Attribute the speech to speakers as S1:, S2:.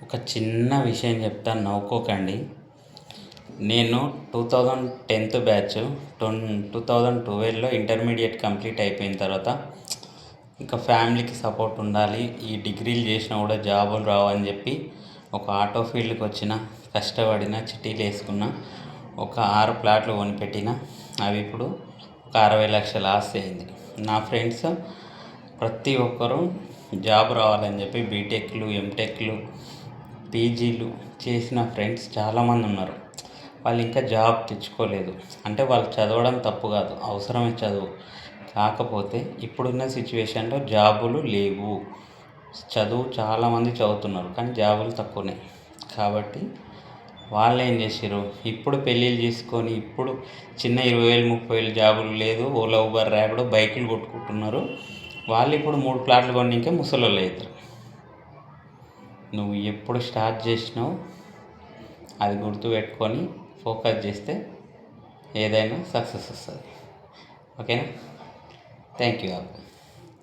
S1: ఒక చిన్న విషయం చెప్తాను, నవ్వుకోకండి. నేను 2010 బ్యాచ్. 2012లో ఇంటర్మీడియట్ కంప్లీట్ అయిపోయిన తర్వాత ఇంకా ఫ్యామిలీకి సపోర్ట్ ఉండాలి, ఈ డిగ్రీలు చేసినా కూడా జాబులు రావని చెప్పి ఒక ఆటో ఫీల్డ్కి వచ్చిన, కష్టపడిన, చిట్టీలు వేసుకున్న, ఒక 6 ప్లాట్లు కొనిపెట్టిన. అవి ఇప్పుడు ఒక 60 లక్షల ఆస్తి అయింది. నా ఫ్రెండ్స్ ప్రతి ఒక్కరూ జాబ్ రావాలని చెప్పి బీటెక్లు, ఎంటెక్లు, పీజీలు చేసిన ఫ్రెండ్స్ చాలామంది ఉన్నారు. వాళ్ళు ఇంకా జాబ్ తెచ్చుకోలేదు. అంటే వాళ్ళు చదవడం తప్పు కాదు, అవసరమే చదువు. కాకపోతే ఇప్పుడున్న సిచ్యువేషన్లో జాబులు లేవు. చదువు చాలామంది చదువుతున్నారు కానీ జాబులు తక్కువనే. కాబట్టి వాళ్ళు ఏం చేసారు, ఇప్పుడు పెళ్ళిళ్ళు చేసుకొని ఇప్పుడు చిన్న 20,000 30,000 జాబులు లేదు, ఓలా ఊబర్ ర్యాపిడో బైకులు కొట్టుకుంటున్నారు. వాళ్ళు ఇప్పుడు 3 ప్లాట్లు కొనికే ముసలోళ్ళు అవుతారు. నువ్వు ఎప్పుడు స్టార్ట్ చేసినావు అది గుర్తుపెట్టుకొని ఫోకస్ చేస్తే ఏదైనా సక్సెస్ వస్తుంది. ఓకేనా? Thank you.